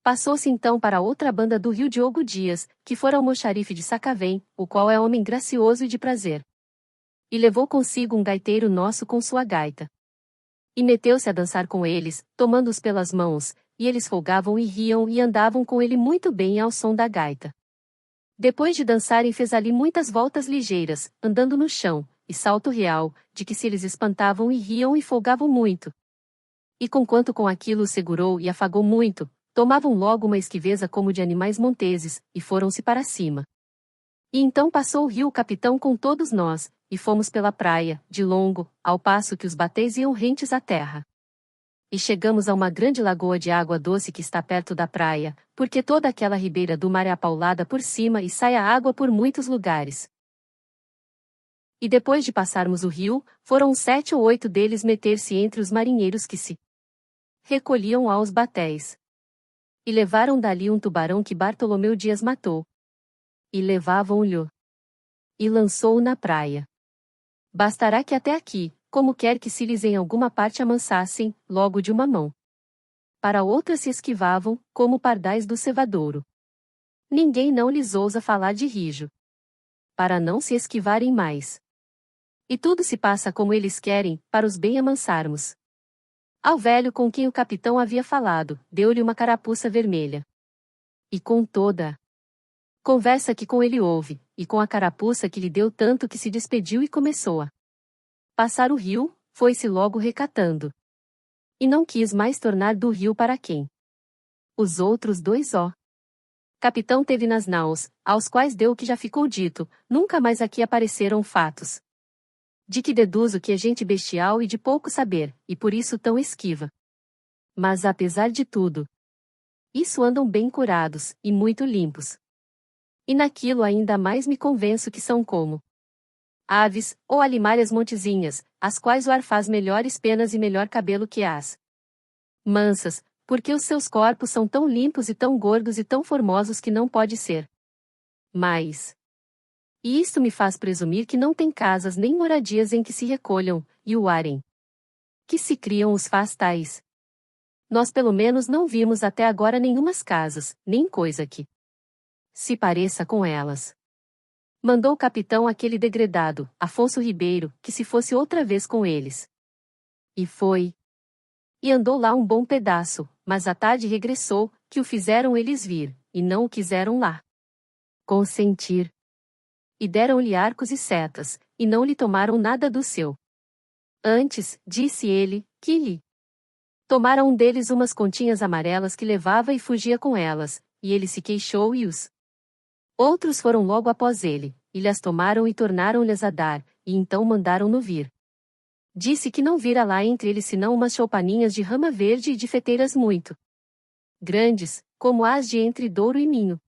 Passou-se então para outra banda do rio Diogo Dias, que fora almoxarife de Sacavém, o qual é homem gracioso e de prazer. E levou consigo um gaiteiro nosso com sua gaita. E meteu-se a dançar com eles, tomando-os pelas mãos, e eles folgavam e riam e andavam com ele muito bem ao som da gaita. Depois de dançarem fez ali muitas voltas ligeiras, andando no chão, e salto real, de que se eles espantavam e riam e folgavam muito. E conquanto com aquilo o segurou e afagou muito, tomavam logo uma esquiveza como de animais monteses, e foram-se para cima. E então passou o rio o capitão com todos nós, e fomos pela praia, de longo, ao passo que os batéis iam rentes à terra. E chegamos a uma grande lagoa de água doce que está perto da praia, porque toda aquela ribeira do mar é apaulada por cima e sai a água por muitos lugares. E depois de passarmos o rio, foram 7 ou 8 deles meter-se entre os marinheiros que se recolhiam aos batéis. E levaram dali um tubarão que Bartolomeu Dias matou. E levavam-lhe. E lançou-o na praia. Bastará que até aqui, como quer que se lhes em alguma parte amansassem, logo de uma mão. Para outra se esquivavam, como pardais do cevadouro. Ninguém não lhes ousa falar de rijo. Para não se esquivarem mais. E tudo se passa como eles querem, para os bem amansarmos. Ao velho com quem o capitão havia falado, deu-lhe uma carapuça vermelha. E com toda a conversa que com ele houve, e com a carapuça que lhe deu tanto que se despediu e começou a passar o rio, foi-se logo recatando. E não quis mais tornar do rio para quem? Os outros 2 capitão teve nas naus, aos quais deu o que já ficou dito, nunca mais aqui apareceram fatos. De que deduzo que é gente bestial e de pouco saber, e por isso tão esquiva. Mas apesar de tudo, isso andam bem curados, e muito limpos. E naquilo ainda mais me convenço que são como aves, ou alimárias montezinhas, as quais o ar faz melhores penas e melhor cabelo que as mansas, porque os seus corpos são tão limpos e tão gordos e tão formosos que não pode ser mais. E isto me faz presumir que não tem casas nem moradias em que se recolham, e o ar em que se criam os faz tais. Nós pelo menos não vimos até agora nenhumas casas, nem coisa que se pareça com elas. Mandou o capitão aquele degredado, Afonso Ribeiro, que se fosse outra vez com eles. E foi. E andou lá um bom pedaço, mas à tarde regressou, que o fizeram eles vir, e não o quiseram lá consentir. E deram-lhe arcos e setas, e não lhe tomaram nada do seu. Antes, disse ele, que lhe tomaram um deles umas continhas amarelas que levava e fugia com elas, e ele se queixou e os outros foram logo após ele, e lhas tomaram e tornaram-lhes a dar, e então mandaram-no vir. Disse que não vira lá entre eles senão umas choupaninhas de rama verde e de feteiras muito grandes, como as de entre Douro e Minho.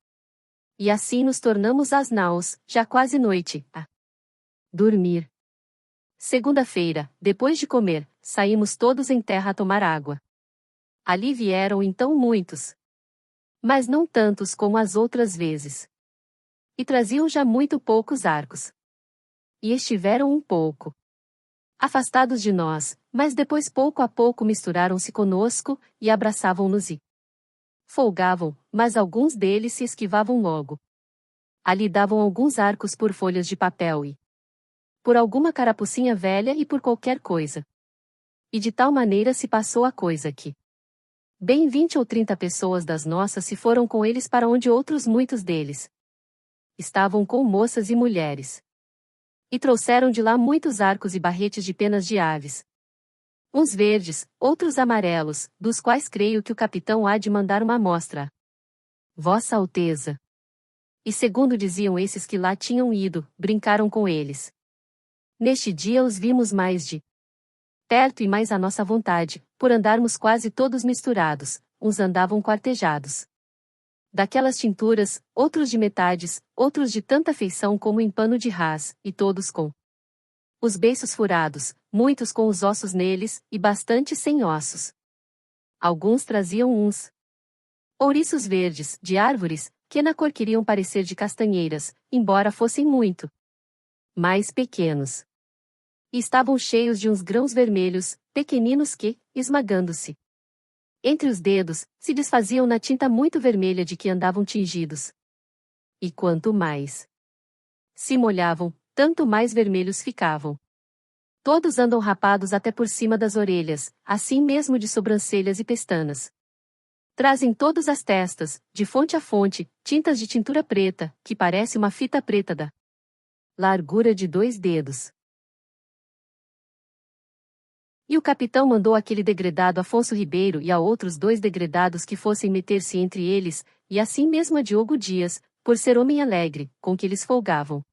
E assim nos tornamos às naus, já quase noite, a dormir. Segunda-feira, depois de comer, saímos todos em terra a tomar água. Ali vieram então muitos, mas não tantos como as outras vezes. E traziam já muito poucos arcos. E estiveram um pouco afastados de nós, mas depois pouco a pouco misturaram-se conosco, e abraçavam-nos e folgavam, mas alguns deles se esquivavam logo. Ali davam alguns arcos por folhas de papel e por alguma carapucinha velha e por qualquer coisa. E de tal maneira se passou a coisa que bem 20 ou 30 pessoas das nossas se foram com eles para onde outros muitos deles estavam com moças e mulheres. E trouxeram de lá muitos arcos e barretes de penas de aves. Uns verdes, outros amarelos, dos quais creio que o capitão há de mandar uma amostra. Vossa Alteza. E segundo diziam esses que lá tinham ido, brincaram com eles. Neste dia os vimos mais de perto e mais à nossa vontade, por andarmos quase todos misturados, uns andavam quartejados. Daquelas tinturas, outros de metades, outros de tanta feição como em pano de raz, e todos com os beiços furados, muitos com os ossos neles, e bastante sem ossos. Alguns traziam uns ouriços verdes, de árvores, que na cor queriam parecer de castanheiras, embora fossem muito mais pequenos. E estavam cheios de uns grãos vermelhos, pequeninos que, esmagando-se, Entre os dedos, se desfaziam na tinta muito vermelha de que andavam tingidos. E quanto mais se molhavam, tanto mais vermelhos ficavam. Todos andam rapados até por cima das orelhas, assim mesmo de sobrancelhas e pestanas. Trazem todos as testas, de fonte a fonte, tintas de tintura preta, que parece uma fita preta da largura de 2 dedos. E o capitão mandou aquele degredado Afonso Ribeiro e a outros 2 degredados que fossem meter-se entre eles, e assim mesmo a Diogo Dias, por ser homem alegre, com que eles folgavam.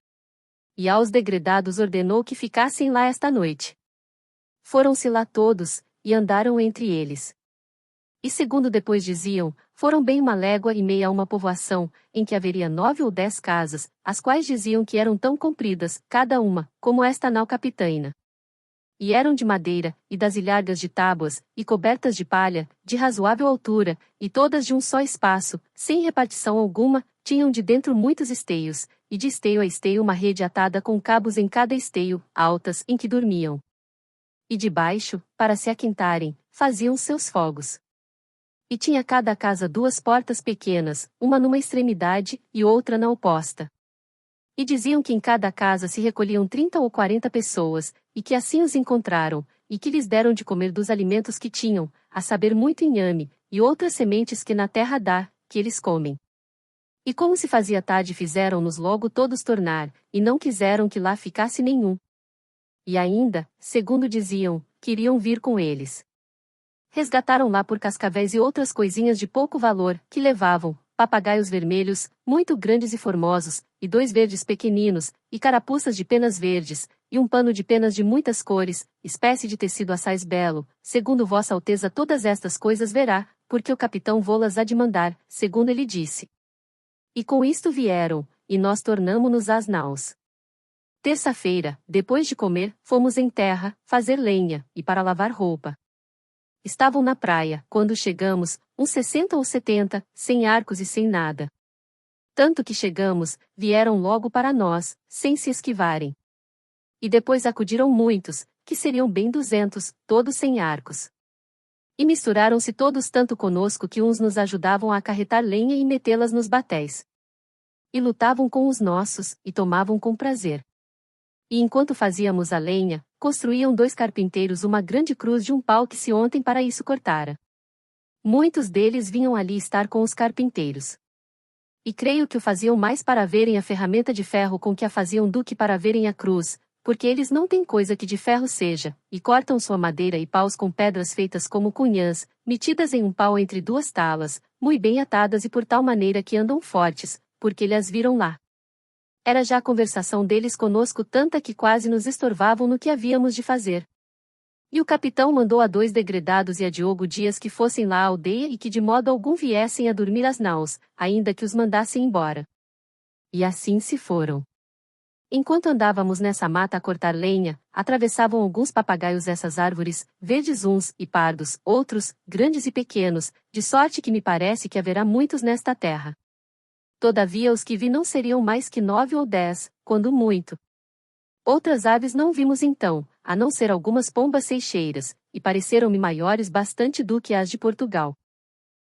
E aos degredados ordenou que ficassem lá esta noite. Foram-se lá todos, e andaram entre eles. E segundo depois diziam, foram bem 1,5 léguas a uma povoação, em que haveria 9 ou 10 casas, as quais diziam que eram tão compridas, cada uma, como esta nau capitaina. E eram de madeira, e das ilhargas de tábuas, e cobertas de palha, de razoável altura, e todas de um só espaço, sem repartição alguma, tinham de dentro muitos esteios, e de esteio a esteio uma rede atada com cabos em cada esteio, altas, em que dormiam. E debaixo, para se aquentarem, faziam seus fogos. E tinha cada casa 2 portas pequenas, uma numa extremidade, e outra na oposta. E diziam que em cada casa se recolhiam 30 ou 40 pessoas, e que assim os encontraram, e que lhes deram de comer dos alimentos que tinham, a saber muito inhame, e outras sementes que na terra dá, que eles comem. E como se fazia tarde fizeram-nos logo todos tornar, e não quiseram que lá ficasse nenhum. E ainda, segundo diziam, queriam vir com eles. Resgataram lá por cascavéis e outras coisinhas de pouco valor, que levavam, papagaios vermelhos, muito grandes e formosos, e 2 verdes pequeninos, e carapuças de penas verdes, e um pano de penas de muitas cores, espécie de tecido assaz belo, segundo Vossa Alteza todas estas coisas verá, porque o capitão vô-las há de mandar, segundo ele disse. E com isto vieram, e nós tornamo-nos às naus. Terça-feira, depois de comer, fomos em terra, fazer lenha, e para lavar roupa. Estavam na praia, quando chegamos, uns 60 ou 70, sem arcos e sem nada. Tanto que chegamos, vieram logo para nós, sem se esquivarem. E depois acudiram muitos, que seriam bem 200, todos sem arcos. E misturaram-se todos tanto conosco que uns nos ajudavam a acarretar lenha e metê-las nos batéis. E lutavam com os nossos, e tomavam com prazer. E enquanto fazíamos a lenha, construíam 2 carpinteiros uma grande cruz de um pau que se ontem para isso cortara. Muitos deles vinham ali estar com os carpinteiros. E creio que o faziam mais para verem a ferramenta de ferro com que a faziam do que para verem a cruz, porque eles não têm coisa que de ferro seja, e cortam sua madeira e paus com pedras feitas como cunhãs, metidas em um pau entre 2 talas, muito bem atadas e por tal maneira que andam fortes, porque lhes viram lá. Era já a conversação deles conosco tanta que quase nos estorvavam no que havíamos de fazer. E o capitão mandou a 2 degredados e a Diogo Dias que fossem lá à aldeia e que de modo algum viessem a dormir às naus, ainda que os mandassem embora. E assim se foram. Enquanto andávamos nessa mata a cortar lenha, atravessavam alguns papagaios essas árvores, verdes uns e pardos, outros, grandes e pequenos, de sorte que me parece que haverá muitos nesta terra. Todavia os que vi não seriam mais que 9 ou 10, quando muito. Outras aves não vimos então, a não ser algumas pombas seixeiras, e pareceram-me maiores bastante do que as de Portugal.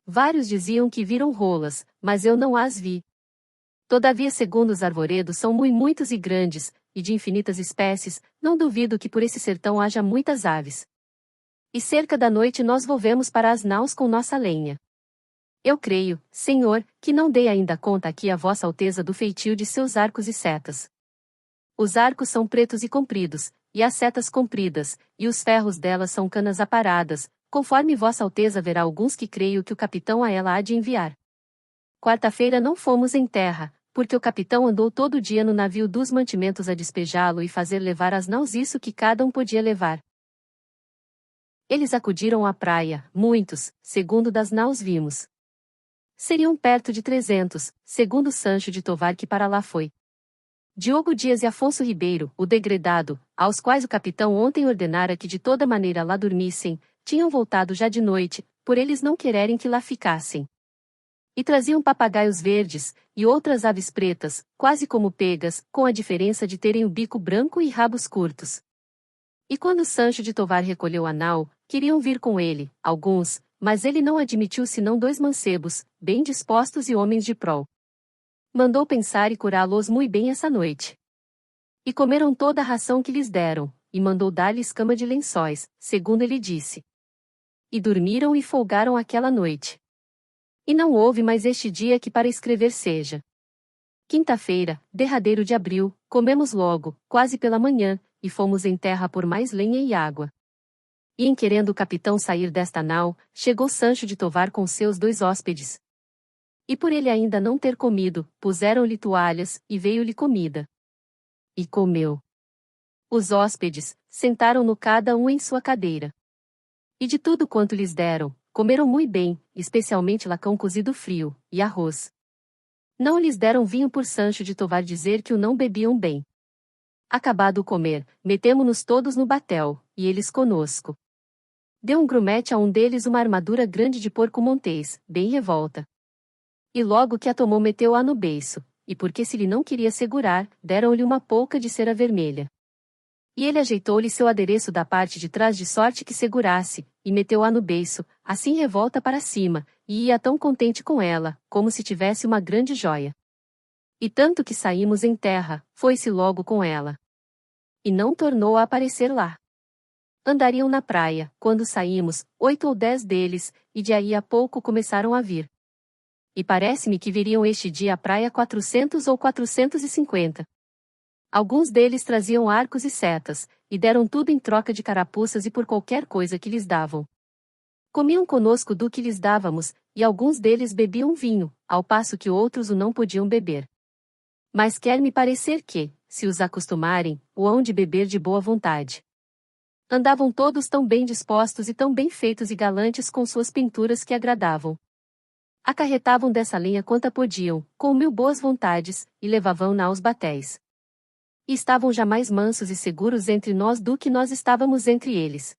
Vários diziam que viram rolas, mas eu não as vi. Todavia segundo os arvoredos são muitos e grandes, e de infinitas espécies, não duvido que por esse sertão haja muitas aves. E cerca da noite nós volvemos para as naus com nossa lenha. Eu creio, Senhor, que não dei ainda conta aqui a Vossa Alteza do feitio de seus arcos e setas. Os arcos são pretos e compridos, e as setas compridas, e os ferros delas são canas aparadas, conforme Vossa Alteza verá alguns que creio que o capitão a ela há de enviar. Quarta-feira não fomos em terra, porque o capitão andou todo o dia no navio dos mantimentos a despejá-lo e fazer levar às naus isso que cada um podia levar. Eles acudiram à praia, muitos, segundo das naus vimos. Seriam perto de 300, segundo Sancho de Tovar que para lá foi. Diogo Dias e Afonso Ribeiro, o degredado, aos quais o capitão ontem ordenara que de toda maneira lá dormissem, tinham voltado já de noite, por eles não quererem que lá ficassem. E traziam papagaios verdes, e outras aves pretas, quase como pegas, com a diferença de terem o bico branco e rabos curtos. E quando Sancho de Tovar recolheu a nau, queriam vir com ele, alguns, Mas ele não admitiu senão 2 mancebos, bem dispostos e homens de prol. Mandou pensar e curá-los muito bem essa noite. E comeram toda a ração que lhes deram, e mandou dar-lhes cama de lençóis, segundo ele disse. E dormiram e folgaram aquela noite. E não houve mais este dia que para escrever seja. Quinta-feira, derradeiro de abril, comemos logo, quase pela manhã, e fomos em terra por mais lenha e água. E em querendo o capitão sair desta nau, chegou Sancho de Tovar com seus 2 hóspedes. E por ele ainda não ter comido, puseram-lhe toalhas, e veio-lhe comida. E comeu. Os hóspedes, sentaram-no cada um em sua cadeira. E de tudo quanto lhes deram, comeram muito bem, especialmente lacão cozido frio, e arroz. Não lhes deram vinho por Sancho de Tovar dizer que o não bebiam bem. Acabado o comer, metemo-nos todos no batel, e eles conosco. Deu um grumete a um deles uma armadura grande de porco montês, bem revolta. E logo que a tomou meteu-a no beiço, e porque se lhe não queria segurar, deram-lhe uma polca de cera vermelha. E ele ajeitou-lhe seu adereço da parte de trás de sorte que segurasse, e meteu-a no beiço, assim revolta para cima, e ia tão contente com ela, como se tivesse uma grande joia. E tanto que saímos em terra, foi-se logo com ela. E não tornou a aparecer lá. Andariam na praia, quando saímos, 8 ou 10 deles, e de aí a pouco começaram a vir. E parece-me que viriam este dia à praia 400 ou 450. Alguns deles traziam arcos e setas, e deram tudo em troca de carapuças e por qualquer coisa que lhes davam. Comiam conosco do que lhes dávamos, e alguns deles bebiam vinho, ao passo que outros o não podiam beber. Mas quer-me parecer que, se os acostumarem, o hão de beber de boa vontade. Andavam todos tão bem dispostos e tão bem feitos e galantes com suas pinturas que agradavam. Acarretavam dessa lenha quanta podiam, com 1000 boas vontades, e levavam-na aos batéis. E estavam já mais mansos e seguros entre nós do que nós estávamos entre eles.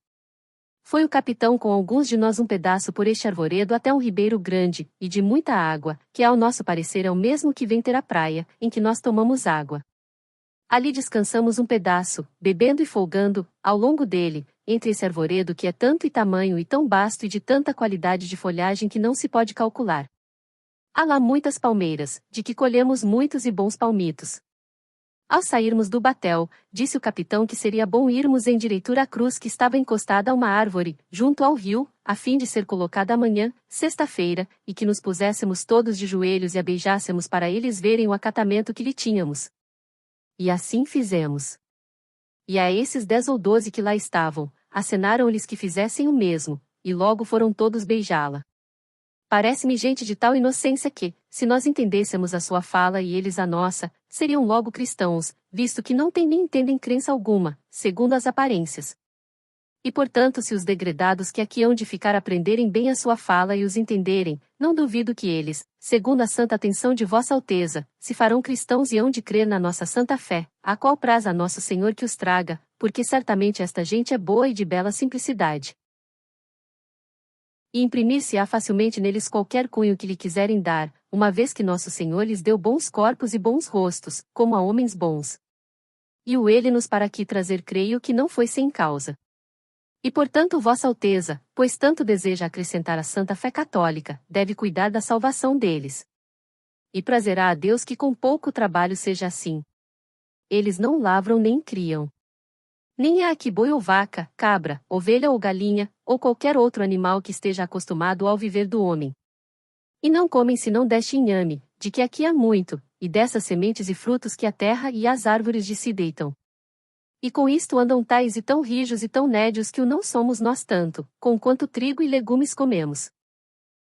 Foi o capitão com alguns de nós um pedaço por este arvoredo até um ribeiro grande, e de muita água, que ao nosso parecer é o mesmo que vem ter a praia, em que nós tomamos água. Ali descansamos um pedaço, bebendo e folgando, ao longo dele, entre esse arvoredo que é tanto e tamanho e tão vasto e de tanta qualidade de folhagem que não se pode calcular. Há lá muitas palmeiras, de que colhemos muitos e bons palmitos. Ao sairmos do batel, disse o capitão que seria bom irmos em direitura à cruz que estava encostada a uma árvore, junto ao rio, a fim de ser colocada amanhã, sexta-feira, e que nos puséssemos todos de joelhos e a beijássemos para eles verem o acatamento que lhe tínhamos. E assim fizemos. E a esses 10 ou 12 que lá estavam, acenaram-lhes que fizessem o mesmo, e logo foram todos beijá-la. Parece-me gente de tal inocência que, se nós entendêssemos a sua fala e eles a nossa, seriam logo cristãos, visto que não têm nem entendem crença alguma, segundo as aparências. E portanto se os degredados que aqui hão de ficar aprenderem bem a sua fala e os entenderem, não duvido que eles, segundo a santa atenção de Vossa Alteza, se farão cristãos e hão de crer na nossa santa fé, a qual praz a nosso Senhor que os traga, porque certamente esta gente é boa e de bela simplicidade. E imprimir-se-á facilmente neles qualquer cunho que lhe quiserem dar, uma vez que nosso Senhor lhes deu bons corpos e bons rostos, como a homens bons. E o ele-nos para aqui trazer creio que não foi sem causa. E portanto Vossa Alteza, pois tanto deseja acrescentar a santa fé católica, deve cuidar da salvação deles. E prazerá a Deus que com pouco trabalho seja assim. Eles não lavram nem criam. Nem há aqui boi ou vaca, cabra, ovelha ou galinha, ou qualquer outro animal que esteja acostumado ao viver do homem. E não comem senão deste inhame, de que aqui há muito, e dessas sementes e frutos que a terra e as árvores de si deitam. E com isto andam tais e tão rijos e tão nédios que o não somos nós tanto, com quanto trigo e legumes comemos.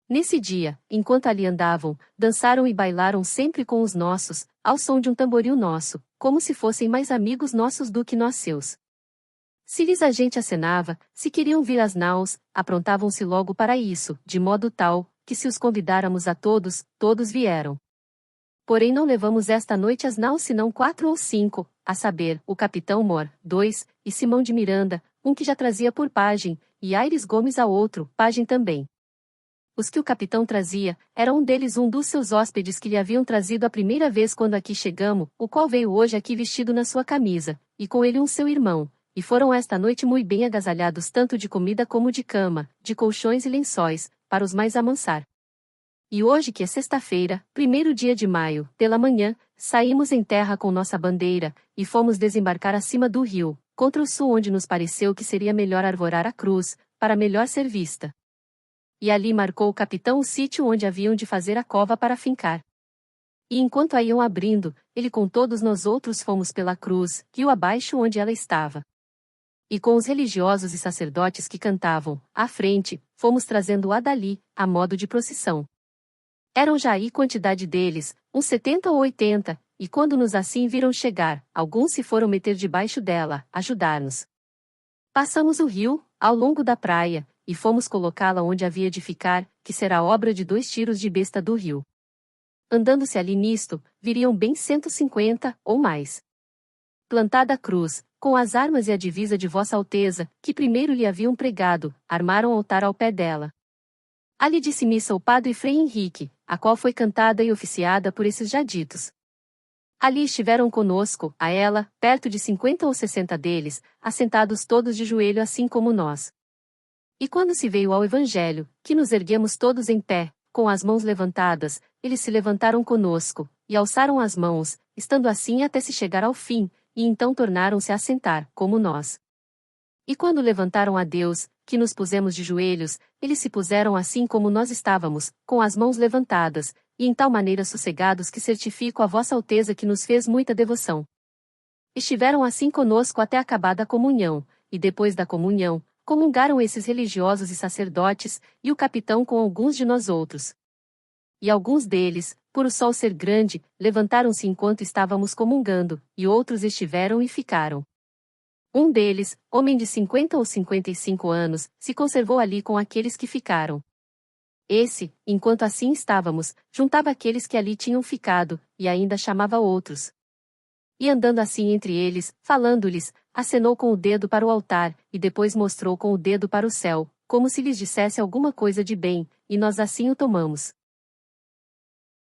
Nesse dia, enquanto ali andavam, dançaram e bailaram sempre com os nossos, ao som de um tamboril nosso, como se fossem mais amigos nossos do que nós seus. Se lhes a gente acenava, se queriam vir às naus, aprontavam-se logo para isso, de modo tal, que se os convidáramos a todos, todos vieram. Porém não levamos esta noite às naus senão 4 ou 5, a saber, o capitão Mor, 2, e Simão de Miranda, um que já trazia por pajem, e Aires Gomes a outro, pajem também. Os que o capitão trazia, era um deles um dos seus hóspedes que lhe haviam trazido a primeira vez quando aqui chegamos, o qual veio hoje aqui vestido na sua camisa, e com ele um seu irmão, e foram esta noite muito bem agasalhados tanto de comida como de cama, de colchões e lençóis, para os mais amansar. E hoje que é sexta-feira, 1º dia de maio, pela manhã, saímos em terra com nossa bandeira, e fomos desembarcar acima do rio, contra o sul onde nos pareceu que seria melhor arvorar a cruz, para melhor ser vista. E ali marcou o capitão o sítio onde haviam de fazer a cova para fincar. E enquanto a iam abrindo, ele com todos nós outros fomos pela cruz, rio abaixo onde ela estava. E com os religiosos e sacerdotes que cantavam, à frente, fomos trazendo-a dali, a modo de procissão. Eram já aí quantidade deles, uns 70 ou 80, e quando nos assim viram chegar, alguns se foram meter debaixo dela, ajudar-nos. Passamos o rio, ao longo da praia, e fomos colocá-la onde havia de ficar, que será obra de 2 tiros de besta do rio. Andando-se ali nisto, viriam bem 150, ou mais. Plantada a cruz, com as armas e a divisa de Vossa Alteza, que primeiro lhe haviam pregado, armaram altar ao pé dela. Ali disse missa o padre Frei Henrique, a qual foi cantada e oficiada por esses já ditos. Ali estiveram conosco, a ela, perto de 50 ou 60 deles, assentados todos de joelho assim como nós. E quando se veio ao Evangelho, que nos erguemos todos em pé, com as mãos levantadas, eles se levantaram conosco, e alçaram as mãos, estando assim até se chegar ao fim, e então tornaram-se a assentar, como nós. E quando levantaram a Deus, que nos pusemos de joelhos, eles se puseram assim como nós estávamos, com as mãos levantadas, e em tal maneira sossegados que certifico a Vossa Alteza que nos fez muita devoção. Estiveram assim conosco até acabada a comunhão, e depois da comunhão, comungaram esses religiosos e sacerdotes, e o capitão com alguns de nós outros. E alguns deles, por o sol ser grande, levantaram-se enquanto estávamos comungando, e outros estiveram e ficaram. Um deles, homem de 50 ou 55 anos, se conservou ali com aqueles que ficaram. Esse, enquanto assim estávamos, juntava aqueles que ali tinham ficado, e ainda chamava outros. E andando assim entre eles, falando-lhes, acenou com o dedo para o altar, e depois mostrou com o dedo para o céu, como se lhes dissesse alguma coisa de bem, e nós assim o tomamos.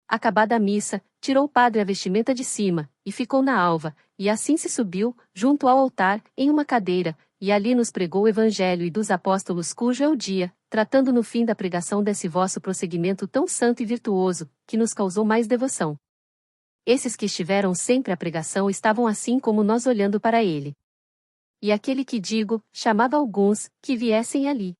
Acabada a missa, tirou o padre a vestimenta de cima, e ficou na alva, e assim se subiu, junto ao altar, em uma cadeira, e ali nos pregou o Evangelho e dos apóstolos cujo é o dia, tratando no fim da pregação desse vosso prosseguimento tão santo e virtuoso, que nos causou mais devoção. Esses que estiveram sempre à pregação estavam assim como nós olhando para ele. E aquele que digo, chamava alguns, que viessem ali.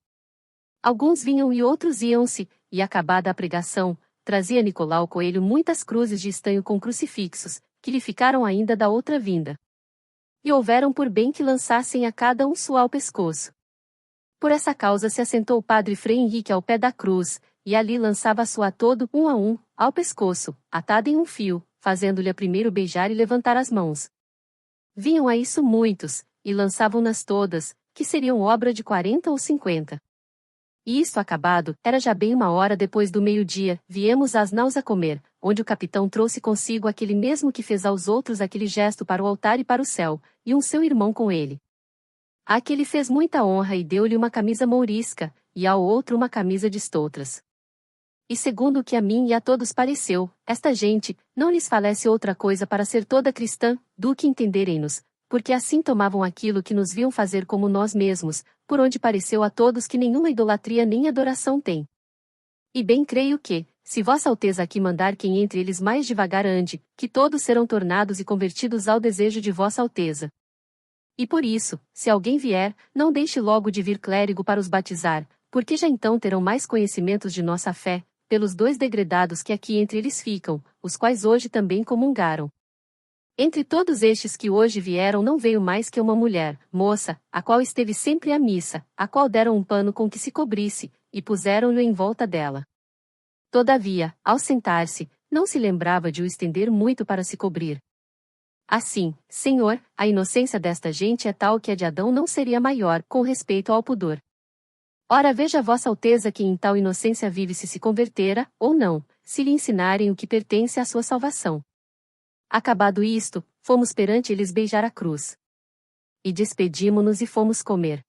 Alguns vinham e outros iam-se, e acabada a pregação, trazia Nicolau Coelho muitas cruzes de estanho com crucifixos, que lhe ficaram ainda da outra vinda. E houveram por bem que lançassem a cada um sua ao pescoço. Por essa causa se assentou o padre Frei Henrique ao pé da cruz, e ali lançava a sua todo, um a um, ao pescoço, atada em um fio, fazendo-lhe a primeiro beijar e levantar as mãos. Vinham a isso muitos, e lançavam-nas todas, que seriam obra de 40 ou 50. E isto acabado, era já bem 1 hora depois do meio-dia, viemos às naus a comer, onde o capitão trouxe consigo aquele mesmo que fez aos outros aquele gesto para o altar e para o céu, e um seu irmão com ele. Àquele fez muita honra e deu-lhe uma camisa mourisca, e ao outro uma camisa de estotras. E segundo o que a mim e a todos pareceu, esta gente, não lhes falece outra coisa para ser toda cristã, do que entenderem-nos, porque assim tomavam aquilo que nos viam fazer como nós mesmos, por onde pareceu a todos que nenhuma idolatria nem adoração tem. E bem creio que, se Vossa Alteza aqui mandar quem entre eles mais devagar ande, que todos serão tornados e convertidos ao desejo de Vossa Alteza. E por isso, se alguém vier, não deixe logo de vir clérigo para os batizar, porque já então terão mais conhecimentos de nossa fé, pelos 2 degredados que aqui entre eles ficam, os quais hoje também comungaram. Entre todos estes que hoje vieram não veio mais que uma mulher, moça, a qual esteve sempre à missa, a qual deram um pano com que se cobrisse, e puseram-lhe em volta dela. Todavia, ao sentar-se, não se lembrava de o estender muito para se cobrir. Assim, Senhor, a inocência desta gente é tal que a de Adão não seria maior, com respeito ao pudor. Ora veja Vossa Alteza que em tal inocência vive se convertera, ou não, se lhe ensinarem o que pertence à sua salvação. Acabado isto, fomos perante eles beijar a cruz. E despedimo-nos e fomos comer.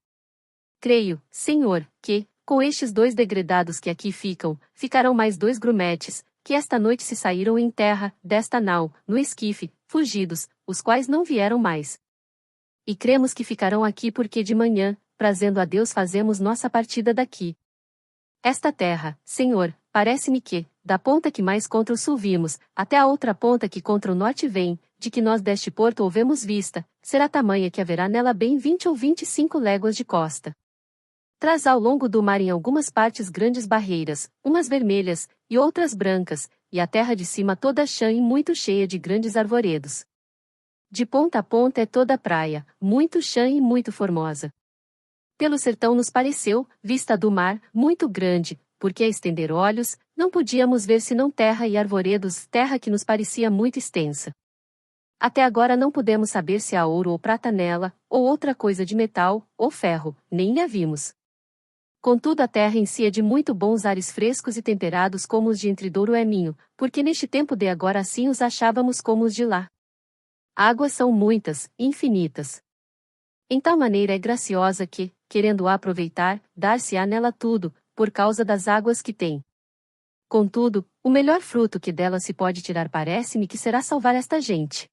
Creio, Senhor, que, com estes 2 degredados que aqui ficam, ficarão mais 2 grumetes, que esta noite se saíram em terra, desta nau, no esquife, fugidos, os quais não vieram mais. E cremos que ficarão aqui porque de manhã, prazendo a Deus, fazemos nossa partida daqui. Esta terra, Senhor, parece-me que, da ponta que mais contra o sul vimos, até a outra ponta que contra o norte vem, de que nós deste porto houvemos vista, será tamanha que haverá nela bem 20 ou 25 léguas de costa. Traz ao longo do mar em algumas partes grandes barreiras, umas vermelhas, e outras brancas, e a terra de cima toda chã e muito cheia de grandes arvoredos. De ponta a ponta é toda praia, muito chã e muito formosa. Pelo sertão nos pareceu, vista do mar, muito grande, porque a estender olhos, não podíamos ver senão terra e arvoredos, terra que nos parecia muito extensa. Até agora não pudemos saber se há ouro ou prata nela, ou outra coisa de metal, ou ferro, nem a vimos. Contudo a terra em si é de muito bons ares frescos e temperados como os de entre Douro e Minho, porque neste tempo de agora assim os achávamos como os de lá. Águas são muitas, infinitas. Em tal maneira é graciosa que, querendo-a aproveitar, dar-se-á nela tudo, por causa das águas que tem. Contudo, o melhor fruto que dela se pode tirar parece-me que será salvar esta gente.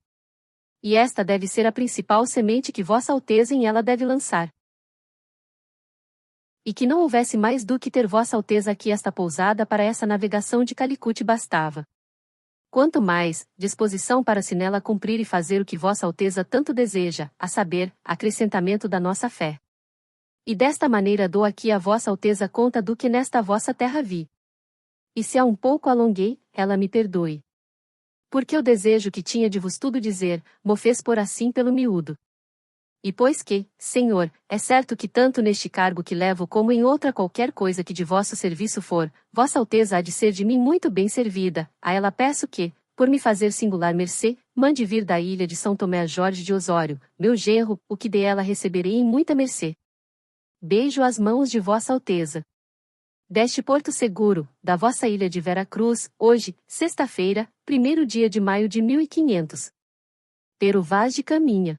E esta deve ser a principal semente que Vossa Alteza em ela deve lançar. E que não houvesse mais do que ter Vossa Alteza aqui esta pousada para essa navegação de Calicute bastava. Quanto mais, disposição para se nela cumprir e fazer o que Vossa Alteza tanto deseja, a saber, acrescentamento da nossa fé. E desta maneira dou aqui a Vossa Alteza conta do que nesta vossa terra vi. E se a um pouco alonguei, ela me perdoe. Porque o desejo que tinha de vos tudo dizer, mo fez por assim pelo miúdo. E pois que, Senhor, é certo que tanto neste cargo que levo como em outra qualquer coisa que de vosso serviço for, Vossa Alteza há de ser de mim muito bem servida, a ela peço que, por me fazer singular mercê, mande vir da ilha de São Tomé a Jorge de Osório, meu genro, o que de ela receberei em muita mercê. Beijo as mãos de Vossa Alteza. Deste porto seguro, da vossa ilha de Vera Cruz, hoje, sexta-feira, 1º dia de maio de 1500. Pero Vaz de Caminha.